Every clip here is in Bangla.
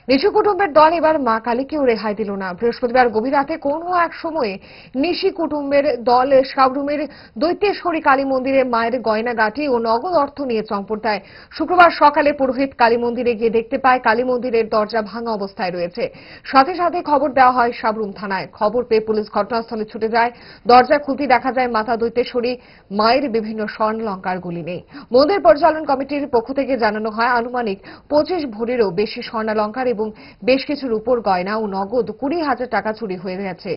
নিশু কুটুম্বের দল এবার মা কালীকেও রেহাই দিল না। বৃহস্পতিবার গভীর রাতে কোনো এক সময়ে নিশি কুটুম্বের দল সাবরুমের দৈত্যেশ্বরী কালী মন্দিরে মায়ের গয়নাগাটি ও নগদ অর্থ নিয়ে চম্পট দেয়। শুক্রবার সকালে পুরোহিত কালী মন্দিরে গিয়ে দেখতে পায় কালী মন্দিরের দরজা ভাঙা অবস্থায় রয়েছে। সাথে সাথে খবর দেওয়া হয় সাবরুম থানায়। খবর পেয়ে পুলিশ ঘটনাস্থলে ছুটে যায়। দরজা খুলতে দেখা যায় মাতা দৈত্যেশ্বরী মায়ের বিভিন্ন স্বর্ণালংকারগুলি নেই। মন্দির পরিচালন কমিটির পক্ষ থেকে জানানো হয় আনুমানিক 25 ভরিরও বেশি স্বর্ণালংকার এবং বেশ কিছু রূপোর গয়না ও নগদ 20,000 টাকা চুরি হয়ে গেছে।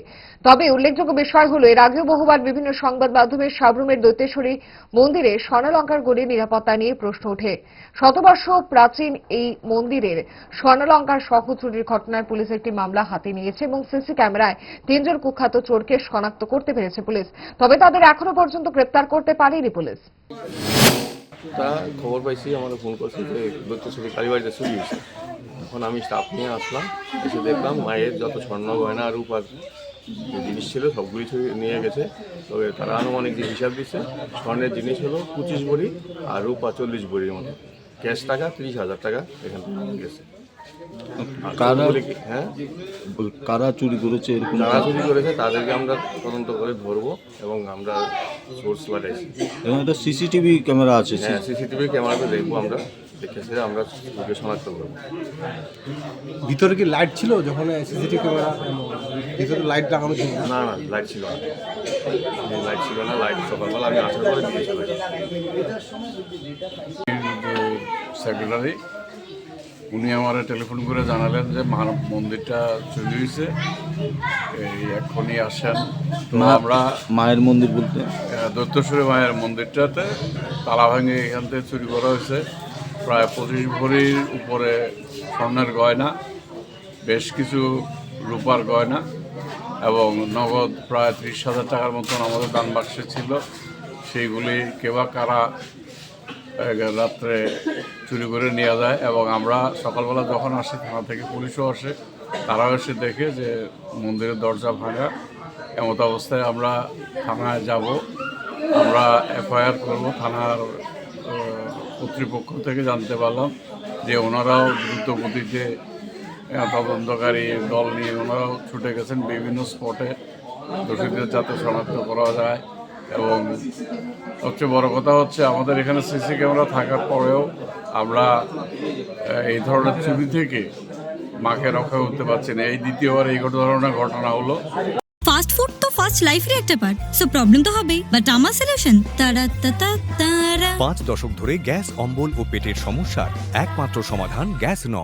তবে উল্লেখযোগ্য বিষয় হলো এর আগেও বহুবার বিভিন্ন সংবাদ মাধ্যমে সাবরুমের দৈত্যেশ্বরী মন্দিরে স্বর্ণালংকারগুলির নিরাপত্তা নিয়ে প্রশ্ন ওঠে। শতবর্ষ প্রাচীন এই মন্দিরের স্বর্ণালংকার সহ চুরির ঘটনায় পুলিশ একটি মামলা হাতে নিয়েছে এবং সিসি ক্যামেরায় 3 জন কুখ্যাত চোরকে শনাক্ত করতে পেরেছে পুলিশ। তবে তাদের এখনো পর্যন্ত গ্রেপ্তার করতে পারেনি পুলিশ। তা খবর পাইছি, আমাকে ফোন করছে যে দৈত্যেশ্বরী কালীবাড়িতে চুরি হয়েছে। এখন আমি স্টাফ নিয়ে আসলাম, এসে দেখলাম মায়ের যত স্বর্ণ গয়না রূপার যে জিনিস ছিল সবগুলি নিয়ে গেছে। তবে তারা আনুমানিক যে হিসাব দিচ্ছে স্বর্ণের জিনিস হলো 25 ভরি আর রূপা 40 ভরির মতো। ক্যাশ টাকা 30,000 টাকা এখান থেকে গেছে। কারা চুরি করেছে এরকম? যারা চুরি করেছে তাদেরকে আমরা তদন্ত করে ধরবো এবং আমরা সোর্স পাঠাইছি। এবং একটা সিসিটিভি ক্যামেরা আছে। হ্যাঁ, সিসিটিভি ক্যামেরাতে দেখবো, আমরা দেখেছি, আমরা চুরিকে শনাক্ত করবো। ভিতরে কি লাইট ছিল যখন সিসিটিভি ক্যামেরা ভিতরে লাইট লাগানো ছিল? না, লাইট ছিল না, লাইট ছিল না। লাইট সকালবেলা আমি আসার পরে দিয়েছিল। সেক্রেটারি উনি আমার টেলিফোন করে জানালেন যে মন্দিরটা চুরি হয়েছে, এই এক্ষুনি আসেন। তো আমরা মায়ের মন্দির বলতে দৈত্যেশ্বরী মায়ের মন্দিরটাতে তালা ভেঙে এখান থেকে চুরি করা হয়েছে প্রায় 25 ভরির উপরে স্বর্ণের গয়না, বেশ কিছু রূপার গয়না এবং নগদ প্রায় 30,000 টাকার মতন আমাদের দান বাক্সে ছিল। সেইগুলি কেবা কারা রাত্রে চুরি করে নিয়ে যায় এবং আমরা সকালবেলা যখন আসি থানা থেকে পুলিশও আসে, তারাও এসে দেখে যে মন্দিরের দরজা ভাঙা। এমত অবস্থায় আমরা থানায় যাব, আমরা এফআইআর করব। থানার কর্তৃপক্ষ থেকে জানতে পারলাম যে ওনারাও দ্রুত গতিতে তদন্তকারী দল নিয়ে ওনারাও ছুটে গেছেন বিভিন্ন স্পটে দোষীদের যাতে শনাক্ত করা যায়। এবং সবচেয়ে বড় কথা হচ্ছে আমাদের এখানে সিসি ক্যামেরা থাকার পরেও আমরা এই ধরনের চুরি থেকে মাকে রক্ষা করতে পারছি না। এই দ্বিতীয়বার এই ধরনের ঘটনা হলো। ফাস্ট ফুড তো ফাস্ট লাইফের একটা পার্ট, সো প্রবলেম তো হবেই, বাট আমার সলিউশন তারা 5 দশক ধরে গ্যাস, অম্বল ও পেটের সমস্যার একমাত্র সমাধান গ্যাস নল।